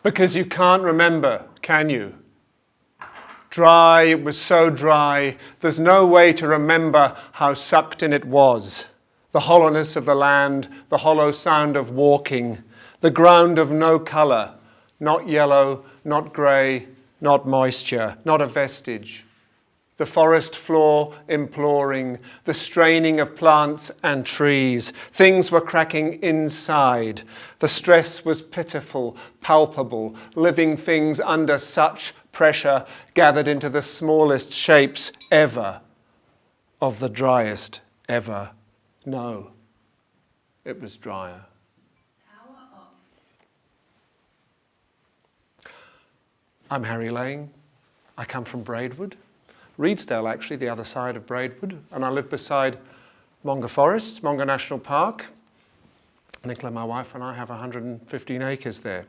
Because you can't remember, can you? Dry, it was so dry, there's no way to remember how sucked in it was. The hollowness of the land, the hollow sound of walking, the ground of no colour, not yellow, not grey, not moisture, not a vestige. The forest floor imploring, the straining of plants and trees. Things were cracking inside. The stress was pitiful, palpable, living things under such pressure gathered into the smallest shapes ever of the driest ever. No, it was drier. Power off. I'm Harry Laing. I come from Braidwood. Reedsdale, actually, the other side of Braidwood, and I live beside Monga Forest, Monga National Park. Nicola, my wife, and I have 115 acres there.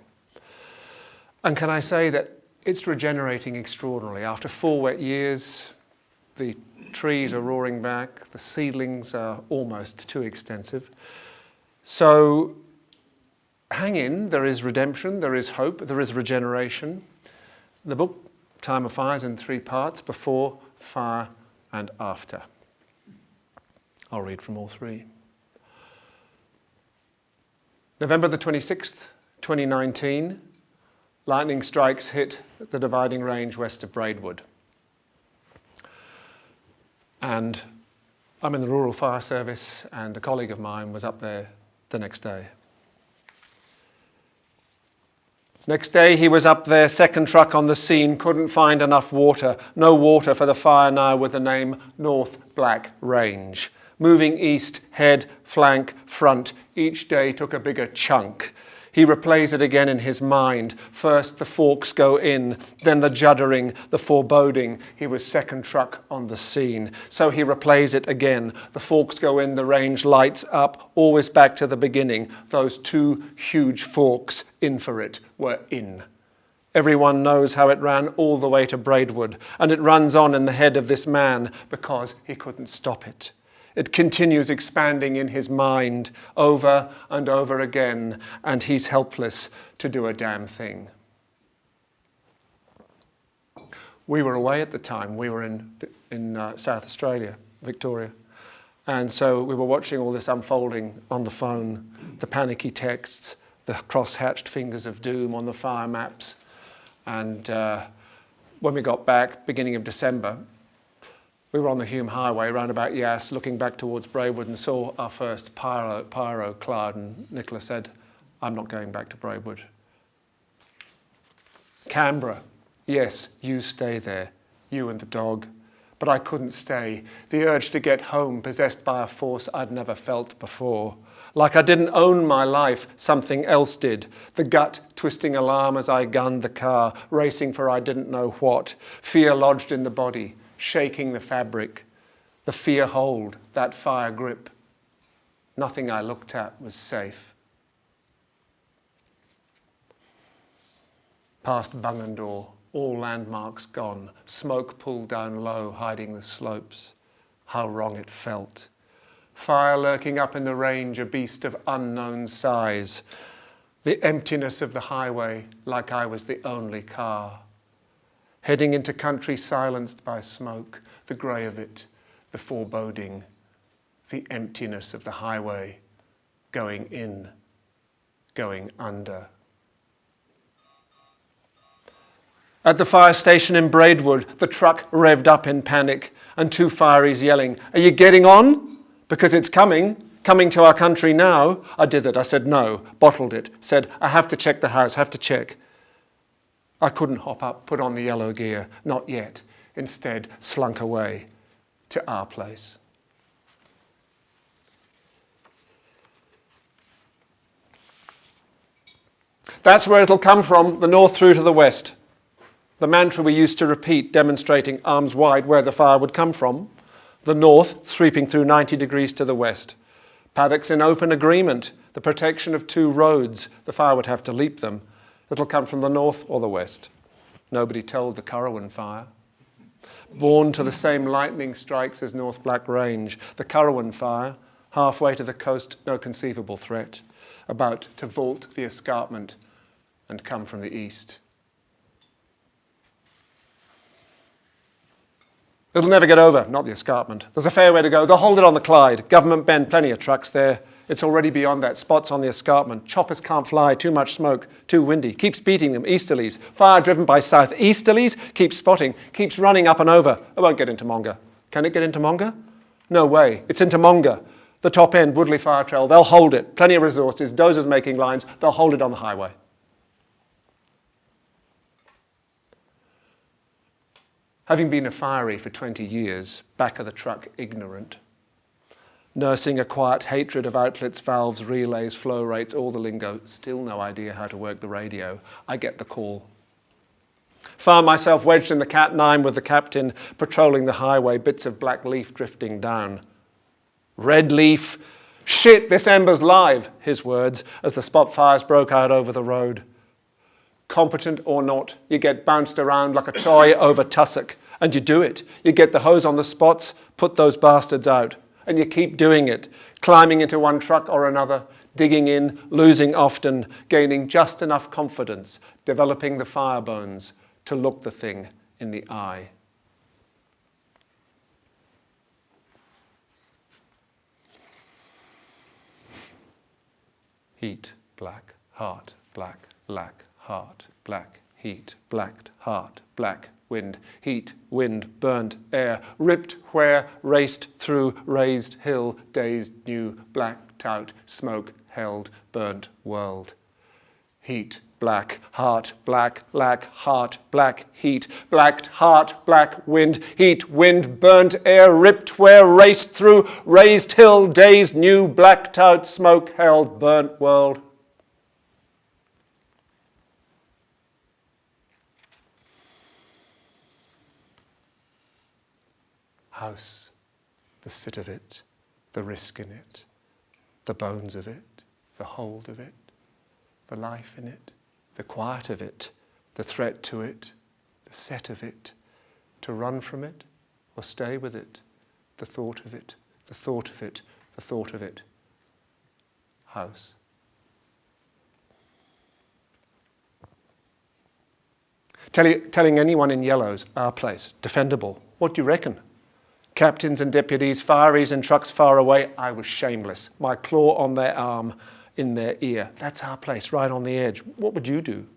And can I say that it's regenerating extraordinarily. After 4 wet years, the trees are roaring back, the seedlings are almost too extensive. So hang in, there is redemption, there is hope, there is regeneration. The book Time of Fire is in 3 parts: before, fire, and after. I'll read from all 3. November the 26th, 2019, lightning strikes hit the dividing range west of Braidwood. And I'm in the Rural Fire Service, and a colleague of mine was up there the next day. Next day he was up there, second truck on the scene, couldn't find enough water. No water for the fire now with the name North Black Range. Moving east, head, flank, front, each day took a bigger chunk. He replays it again in his mind. First the forks go in, then the juddering, the foreboding. He was second truck on the scene. So he replays it again. The forks go in, the range lights up, always back to the beginning. Those 2 huge forks in for it were in. Everyone knows how it ran all the way to Braidwood, and it runs on in the head of this man because he couldn't stop it. It continues expanding in his mind over and over again, and he's helpless to do a damn thing. We were away at the time. We were in South Australia, Victoria. And so we were watching all this unfolding on the phone, the panicky texts, the cross-hatched fingers of doom on the fire maps. And when we got back, beginning of December, we were on the Hume Highway round about Yass, looking back towards Braidwood, and saw our first pyro cloud, and Nicola said, I'm not going back to Braidwood. Canberra, yes, you stay there, you and the dog. But I couldn't stay. The urge to get home, possessed by a force I'd never felt before. Like I didn't own my life, something else did. The gut twisting alarm as I gunned the car, racing for I didn't know what. Fear lodged in the body, shaking the fabric, the fear hold, that fire grip. Nothing I looked at was safe. Past Bungendore, all landmarks gone, smoke pulled down low, hiding the slopes. How wrong it felt. Fire lurking up in the range, a beast of unknown size. The emptiness of the highway, like I was the only car. Heading into country silenced by smoke, the grey of it, the foreboding, the emptiness of the highway, going in, going under. At the fire station in Braidwood, the truck revved up in panic, and 2 fireys yelling, "Are you getting on? Because it's coming to our country now." I did it. I said no, bottled it, said, I have to check the house, have to check. I couldn't hop up, put on the yellow gear, not yet. Instead, slunk away to our place. That's where it'll come from, the north through to the west. The mantra we used to repeat, demonstrating arms wide where the fire would come from. The north sweeping through 90 degrees to the west. Paddocks in open agreement, the protection of 2 roads. The fire would have to leap them. It'll come from the north or the west. Nobody told the Currowan fire. Born to the same lightning strikes as North Black Range, the Currowan fire, halfway to the coast, no conceivable threat. About to vault the escarpment, and come from the east. It'll never get over, not the escarpment. There's a fair way to go. They'll hold it on the Clyde. Government Bend, plenty of trucks there. It's already beyond that. Spots on the escarpment. Choppers can't fly, too much smoke, too windy. Keeps beating them, easterlies. Fire driven by southeasterlies, keeps spotting, keeps running up and over. It won't get into Monga. Can it get into Monga? No way. It's into Monga. The top end, Woodley Fire Trail. They'll hold it. Plenty of resources, dozers making lines. They'll hold it on the highway. Having been a firey for 20 years, back of the truck, ignorant, nursing a quiet hatred of outlets, valves, relays, flow rates, all the lingo, still no idea how to work the radio, I get the call. Found myself wedged in the Cat 9 with the captain, patrolling the highway, bits of black leaf drifting down. Red leaf, shit, this ember's live, his words, as the spot fires broke out over the road. Competent or not, you get bounced around like a toy over tussock, and you do it. You get the hose on the spots, put those bastards out, and you keep doing it, climbing into one truck or another, digging in, losing often, gaining just enough confidence, developing the fire bones to look the thing in the eye. Heat, black, heart, black, lack, heart, black, heat, blacked, heart, black, wind, heat, wind, burnt air, ripped where, raced through, raised hill, dazed, new, blacked out, smoke, held, burnt world. Heat, black, heart, black, lack, heart, black, heat, blacked, heart, black, wind, heat, wind, burnt air, ripped where, raced through, raised hill, dazed, new, blacked out, smoke, held, burnt world. House, the sit of it, the risk in it, the bones of it, the hold of it, the life in it, the quiet of it, the threat to it, the set of it, to run from it or stay with it, the thought of it, the thought of it, the thought of it. House. Telling anyone in yellows, our place, defendable. What do you reckon? Captains and deputies, fireys in trucks far away, I was shameless. My claw on their arm, in their ear. That's our place, right on the edge. What would you do?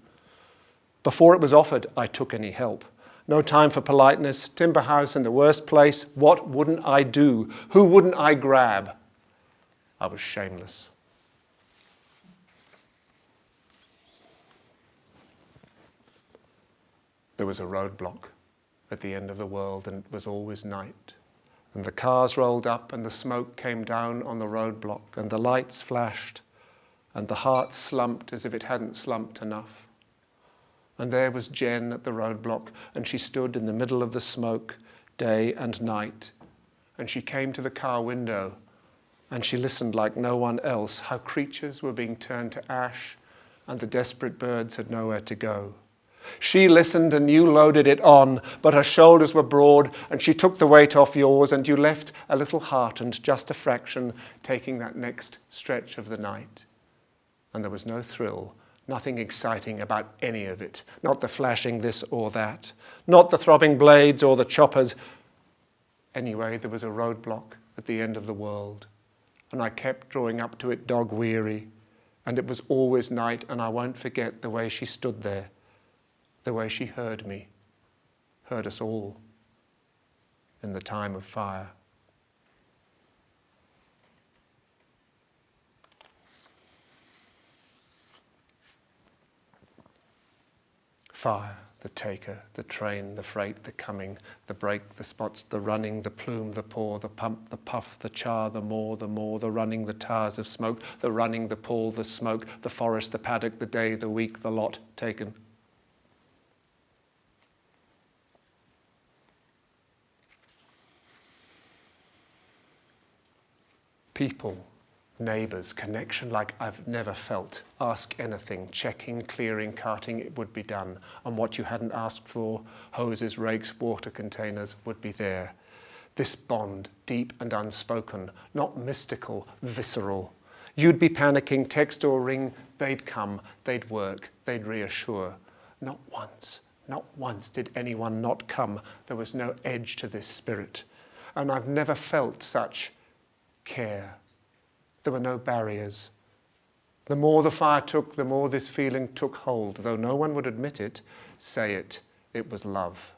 Before it was offered, I took any help. No time for politeness, timber house in the worst place. What wouldn't I do? Who wouldn't I grab? I was shameless. There was a roadblock at the end of the world, and it was always night. And the cars rolled up, and the smoke came down on the roadblock, and the lights flashed, and the heart slumped as if it hadn't slumped enough. And there was Jen at the roadblock, and she stood in the middle of the smoke, day and night. And she came to the car window, and she listened like no one else, how creatures were being turned to ash, and the desperate birds had nowhere to go. She listened and you loaded it on, but her shoulders were broad and she took the weight off yours, and you left a little heartened, just a fraction, taking that next stretch of the night. And there was no thrill, nothing exciting about any of it, not the flashing this or that, not the throbbing blades or the choppers. Anyway, there was a roadblock at the end of the world, and I kept drawing up to it dog-weary, and it was always night, and I won't forget the way she stood there, the way she heard me, heard us all in the time of fire. Fire, the taker, the train, the freight, the coming, the break, the spots, the running, the plume, the pour, the pump, the puff, the char, the more, the running, the tars of smoke, the running, the pull, the smoke, the forest, the paddock, the day, the week, the lot taken. People, neighbours, connection like I've never felt. Ask anything, checking, clearing, carting, it would be done. And what you hadn't asked for, hoses, rakes, water containers, would be there. This bond, deep and unspoken, not mystical, visceral. You'd be panicking, text or ring, they'd come, they'd work, they'd reassure. Not once did anyone not come. There was no edge to this spirit. And I've never felt such care. There were no barriers. The more the fire took, the more this feeling took hold. Though no one would admit it, say it, it was love.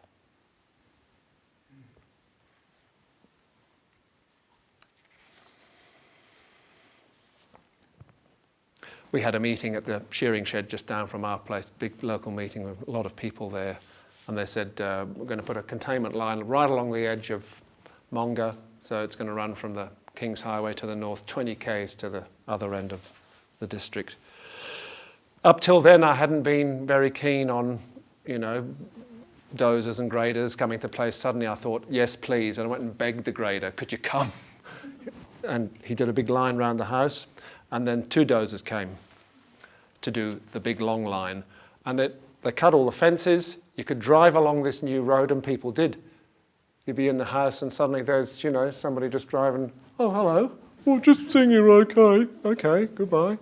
We had a meeting at the shearing shed just down from our place, big local meeting with a lot of people there. And they said, we're going to put a containment line right along the edge of Monga. So it's going to run from the King's Highway to the north, 20 k's to the other end of the district. Up till then, I hadn't been very keen on, dozers and graders coming to place. Suddenly I thought, yes, please. And I went and begged the grader, could you come? And he did a big line round the house. And then 2 dozers came to do the big long line. And they cut all the fences. You could drive along this new road, and people did. You'd be in the house, and suddenly there's, somebody just driving. Oh, hello. Oh, just seeing you okay. Okay, goodbye.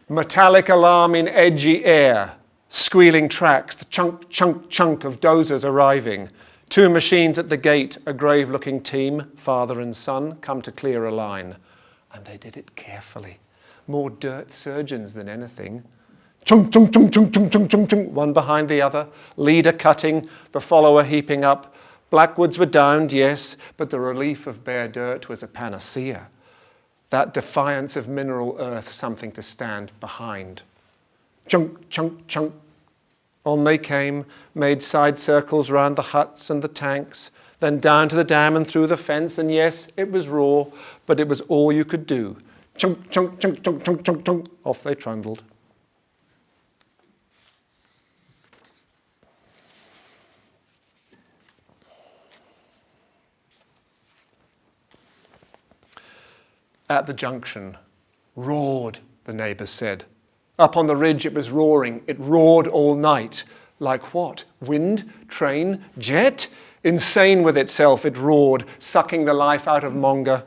Metallic alarm in edgy air. Squealing tracks, the chunk, chunk, chunk of dozers arriving. 2 machines at the gate, a grave-looking team, father and son, come to clear a line. And they did it carefully. More dirt surgeons than anything. Chung, chung, chung, chung, chung, chung, chung, chung, one behind the other. Leader cutting, the follower heaping up. Blackwoods were downed, yes, but the relief of bare dirt was a panacea. That defiance of mineral earth, something to stand behind. Chunk, chunk, chunk. On they came, made side circles round the huts and the tanks, then down to the dam and through the fence, and yes, it was raw, but it was all you could do. Chunk, chunk, chunk, chunk, chunk, chunk, chunk. Off they trundled. At the junction, roared, the neighbours said. Up on the ridge it was roaring. It roared all night. Like what? Wind? Train? Jet? Insane with itself, it roared, sucking the life out of Monga.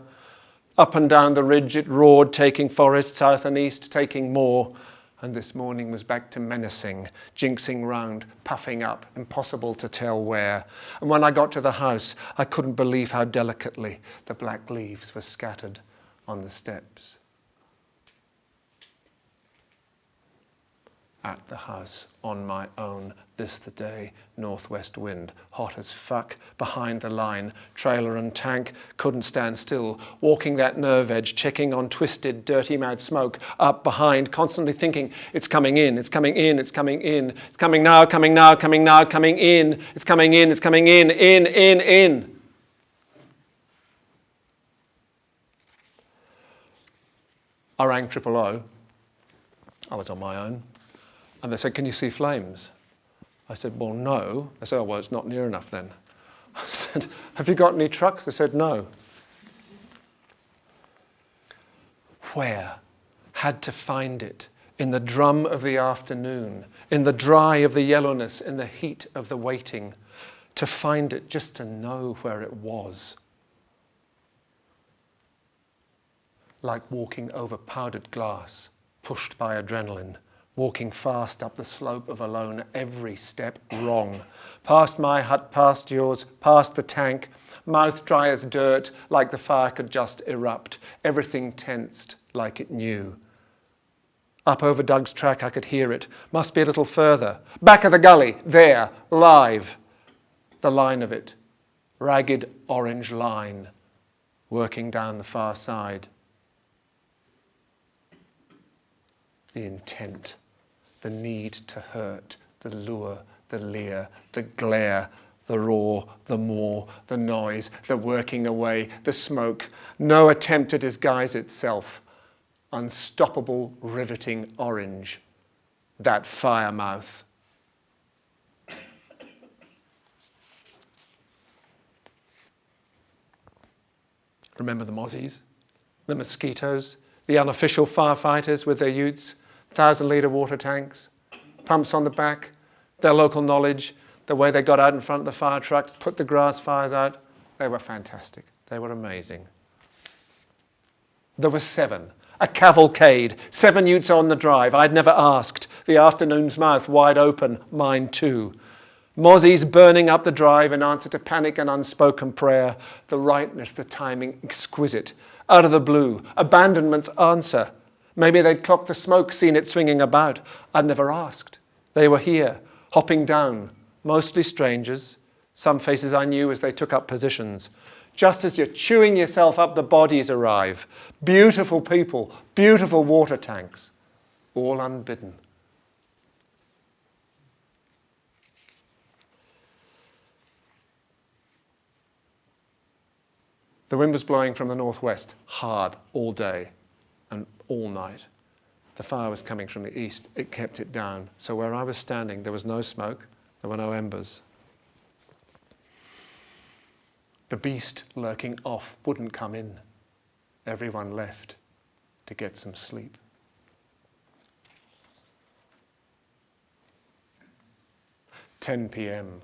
Up and down the ridge it roared, taking forest south and east, taking more. And this morning was back to menacing, jinxing round, puffing up, impossible to tell where. And when I got to the house, I couldn't believe how delicately the black leaves were scattered on the steps. At the house, on my own, this the day, northwest wind, hot as fuck, behind the line, trailer and tank, couldn't stand still, walking that nerve edge, checking on twisted, dirty mad smoke, up behind, constantly thinking, it's coming in, it's coming in, it's coming in, it's coming now, coming now, coming now, coming in, it's coming in, it's coming in. I rang 000. I was on my own. And they said, can you see flames? I said, well, no. They said, oh, well, it's not near enough then. I said, have you got any trucks? They said, no. Where? Had to find it. In the drum of the afternoon, in the dry of the yellowness, in the heat of the waiting. To find it, just to know where it was. Like walking over powdered glass, pushed by adrenaline. Walking fast up the slope of alone, every step wrong. Past my hut, past yours, past the tank, mouth dry as dirt, like the fire could just erupt, everything tensed like it knew. Up over Doug's track I could hear it, must be a little further. Back of the gully, there, live. The line of it, ragged orange line, working down the far side. The intent. The need to hurt, the lure, the leer, the glare, the roar, the more, the noise, the working away, the smoke. No attempt to disguise itself. Unstoppable, riveting orange. That fire mouth. Remember the mozzies, the mosquitoes, the unofficial firefighters with their utes, 1,000-litre water tanks, pumps on the back, their local knowledge, the way they got out in front of the fire trucks, put the grass fires out. They were fantastic. They were amazing. There were 7. A cavalcade. 7 utes on the drive. I'd never asked. The afternoon's mouth wide open. Mine too. Mozzies burning up the drive in answer to panic and unspoken prayer. The rightness, the timing, exquisite. Out of the blue. Abandonment's answer. Maybe they'd clocked the smoke, seen it swinging about. I'd never asked. They were here, hopping down. Mostly strangers. Some faces I knew as they took up positions. Just as you're chewing yourself up, the bodies arrive. Beautiful people, beautiful water tanks. All unbidden. The wind was blowing from the northwest, hard, all day and all night. The fire was coming from the east. It kept it down. So where I was standing, there was no smoke, there were no embers. The beast lurking off wouldn't come in. Everyone left to get some sleep. "10 p.m.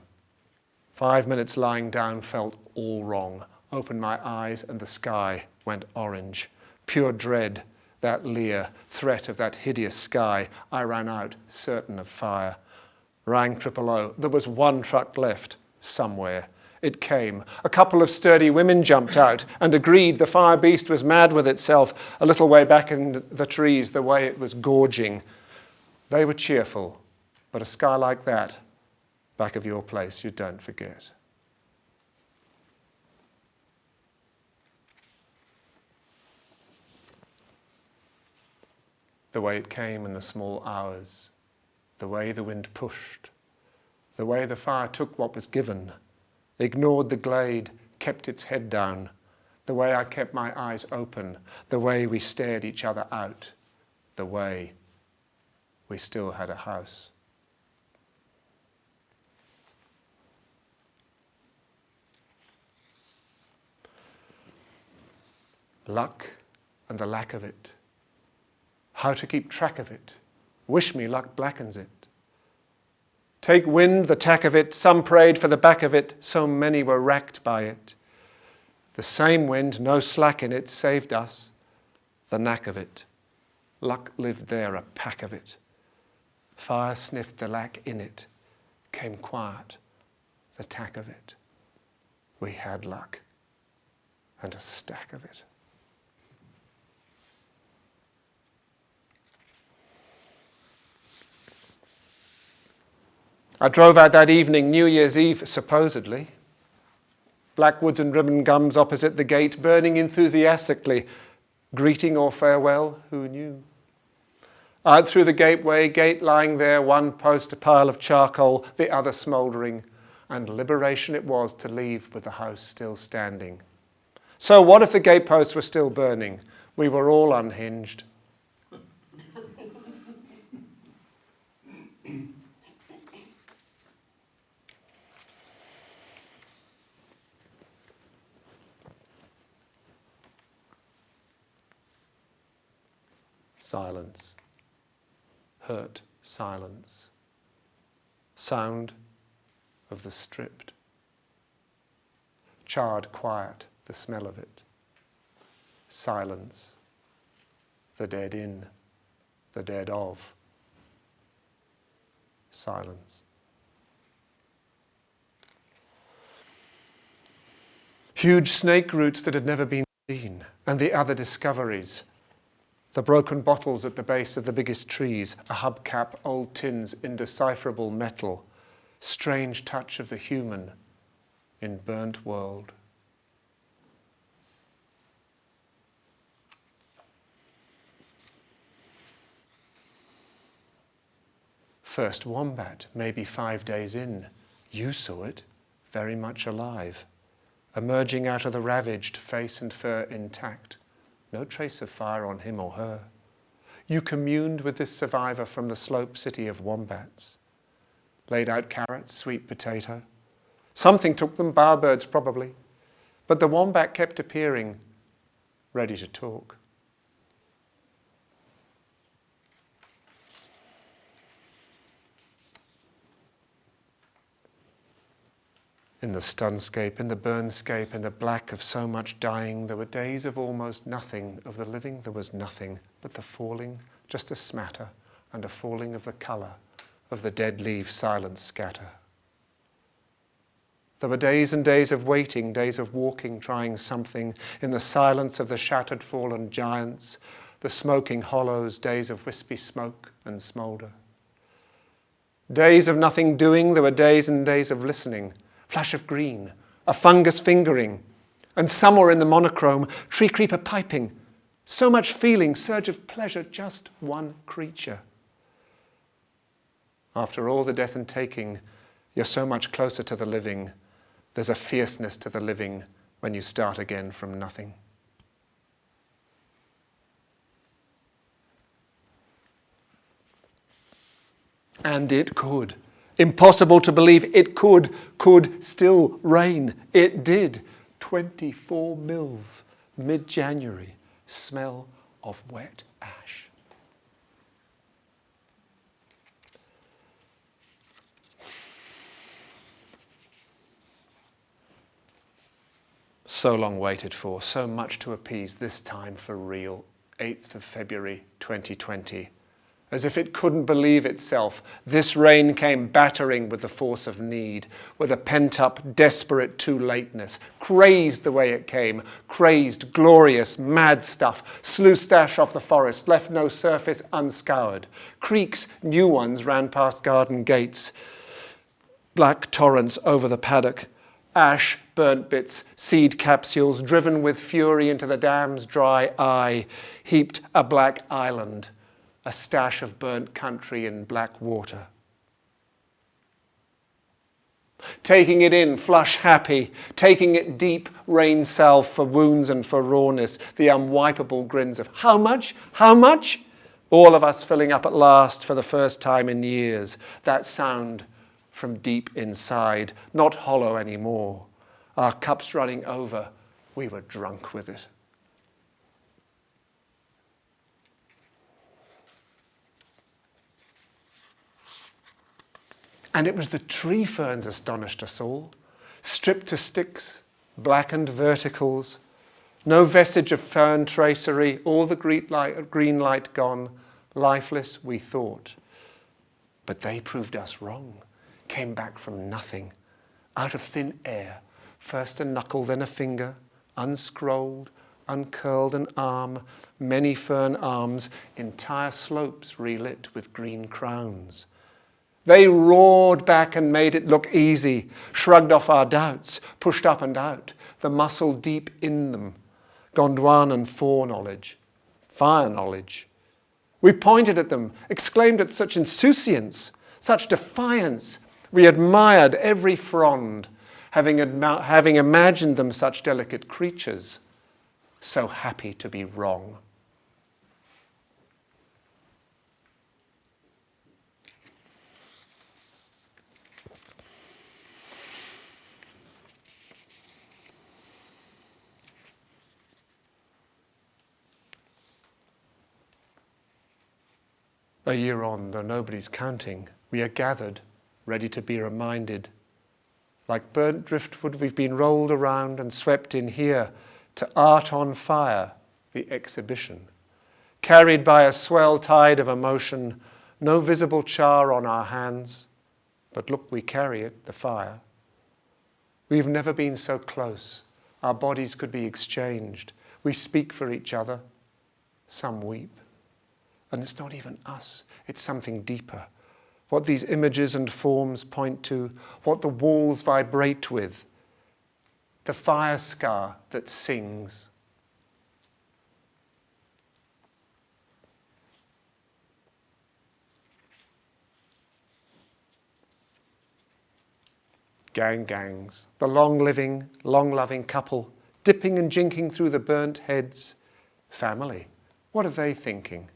5 minutes lying down felt all wrong. Opened my eyes and the sky went orange. Pure dread, that leer, threat of that hideous sky. I ran out, certain of fire. Rang 000. There was 1 truck left, somewhere. It came. A couple of sturdy women jumped out and agreed the fire beast was mad with itself a little way back in the trees, the way it was gorging. They were cheerful, but a sky like that, back of your place, you don't forget. The way it came in the small hours, the way the wind pushed, the way the fire took what was given, ignored the glade, kept its head down, the way I kept my eyes open, the way we stared each other out, the way we still had a house. Luck and the lack of it. How to keep track of it. Wish me luck blackens it. Take wind, the tack of it, some prayed for the back of it, so many were racked by it. The same wind, no slack in it, saved us, the knack of it. Luck lived there, a pack of it. Fire sniffed the lack in it, came quiet, the tack of it. We had luck, and a stack of it. I drove out that evening, New Year's Eve, supposedly. Blackwoods and ribbon gums opposite the gate, burning enthusiastically. Greeting or farewell, who knew? Out through the gateway, gate lying there, one post a pile of charcoal, the other smouldering, and liberation it was to leave with the house still standing. So what if the gateposts were still burning? We were all unhinged. Silence. Hurt silence. Sound of the stripped. Charred quiet, the smell of it. Silence. The dead in, the dead of. Silence. Huge snake roots that had never been seen, and the other discoveries. The broken bottles at the base of the biggest trees, a hubcap, old tins, indecipherable metal, strange touch of the human in burnt world. First wombat, maybe 5 days in. You saw it, very much alive, emerging out of the ravaged, face and fur intact. No trace of fire on him or her. You communed with this survivor from the slope city of wombats. Laid out carrots, sweet potato. Something took them, bowerbirds probably. But the wombat kept appearing, ready to talk. In the sunscape, in the burnscape, in the black of so much dying, there were days of almost nothing. Of the living there was nothing, but the falling, just a smatter, and a falling of the colour of the dead leaves silent scatter. There were days and days of waiting, days of walking, trying something, in the silence of the shattered fallen giants, the smoking hollows, days of wispy smoke and smoulder. Days of nothing doing, there were days and days of listening, flash of green, a fungus fingering, and somewhere in the monochrome, tree creeper piping, so much feeling, surge of pleasure, just one creature. After all the death and taking, you're so much closer to the living. There's a fierceness to the living when you start again from nothing. And it could. Impossible to believe it could still rain. It did. 24 mils, mid-January, smell of wet ash. So long waited for, so much to appease, this time for real, 8th of February 2020. As if it couldn't believe itself, this rain came battering with the force of need, with a pent-up, desperate too-lateness, crazed the way it came, crazed, glorious, mad stuff, slew stash off the forest, left no surface unscoured. Creeks, new ones, ran past garden gates, black torrents over the paddock, ash, burnt bits, seed capsules, driven with fury into the dam's dry eye, heaped a black island, a stash of burnt country in black water. Taking it in, flush happy, taking it deep, rain salve for wounds and for rawness, the unwipeable grins of, how much? How much? All of us filling up at last for the first time in years, that sound from deep inside, not hollow anymore. Our cups running over, we were drunk with it. And it was the tree ferns astonished us all, stripped to sticks, blackened verticals, no vestige of fern tracery, all the green light gone, lifeless we thought. But they proved us wrong, came back from nothing, out of thin air, first a knuckle, then a finger, unscrolled, uncurled an arm, many fern arms, entire slopes relit with green crowns. They roared back and made it look easy, shrugged off our doubts, pushed up and out, the muscle deep in them, Gondwana foreknowledge, fire knowledge. We pointed at them, exclaimed at such insouciance, such defiance. We admired every frond, having imagined them such delicate creatures, so happy to be wrong. A year on, though nobody's counting, we are gathered, ready to be reminded. Like burnt driftwood, we've been rolled around and swept in here to art on fire, the exhibition. Carried by a swell tide of emotion, no visible char on our hands, but look, we carry it, the fire. We've never been so close. Our bodies could be exchanged. We speak for each other. Some weep. And it's not even us, it's something deeper. What these images and forms point to, what the walls vibrate with, the fire scar that sings. Gangs, the long-living, long-loving couple, dipping and jinking through the burnt heads. Family, what are they thinking?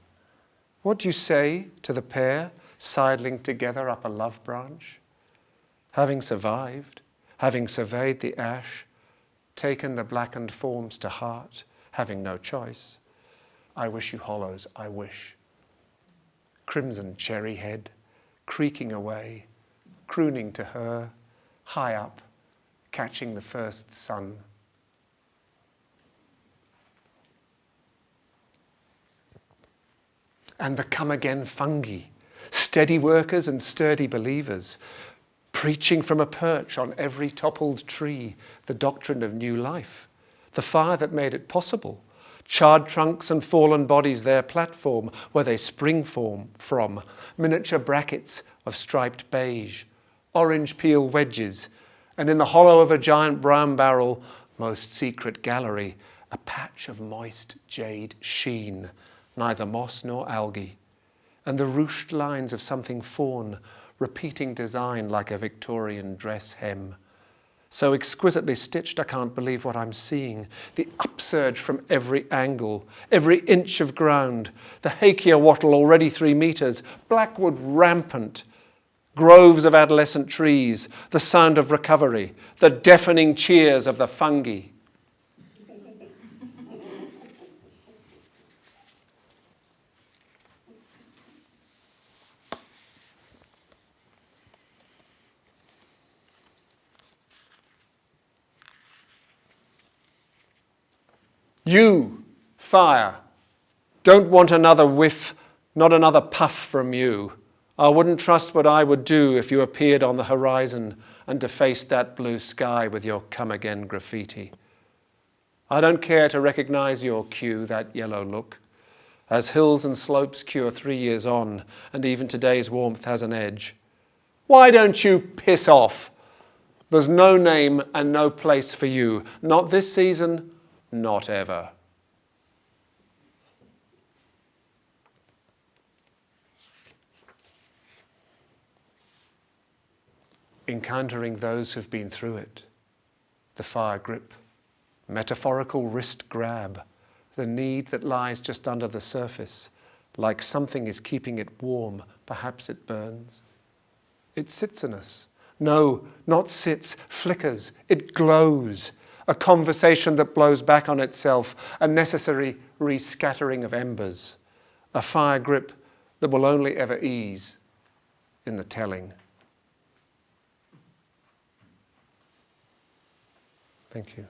What do you say to the pair sidling together up a love branch? Having survived, having surveyed the ash, taken the blackened forms to heart, having no choice. I wish you hollows, I wish. Crimson cherry head, creaking away, crooning to her, high up, catching the first sun. And the come-again fungi, steady workers and sturdy believers, preaching from a perch on every toppled tree the doctrine of new life, the fire that made it possible, charred trunks and fallen bodies their platform where they spring from, miniature brackets of striped beige, orange peel wedges, and in the hollow of a giant brown barrel, most secret gallery, a patch of moist jade sheen, neither moss nor algae, and the ruched lines of something fawn, repeating design like a Victorian dress hem. So exquisitely stitched I can't believe what I'm seeing. The upsurge from every angle, every inch of ground, the hakea wattle already 3 meters, blackwood rampant, groves of adolescent trees, the sound of recovery, the deafening cheers of the fungi. You, fire, don't want another whiff, not another puff from you. I wouldn't trust what I would do if you appeared on the horizon and defaced that blue sky with your come-again graffiti. I don't care to recognize your cue, that yellow look, as hills and slopes cure 3 years on, and even today's warmth has an edge. Why don't you piss off? There's no name and no place for you, not this season, not ever. Encountering those who've been through it, the fire grip, metaphorical wrist grab, the need that lies just under the surface, like something is keeping it warm, perhaps it burns. It sits in us. No, not sits, flickers, it glows. A conversation that blows back on itself, a necessary rescattering of embers, a fire grip that will only ever ease in the telling. Thank you.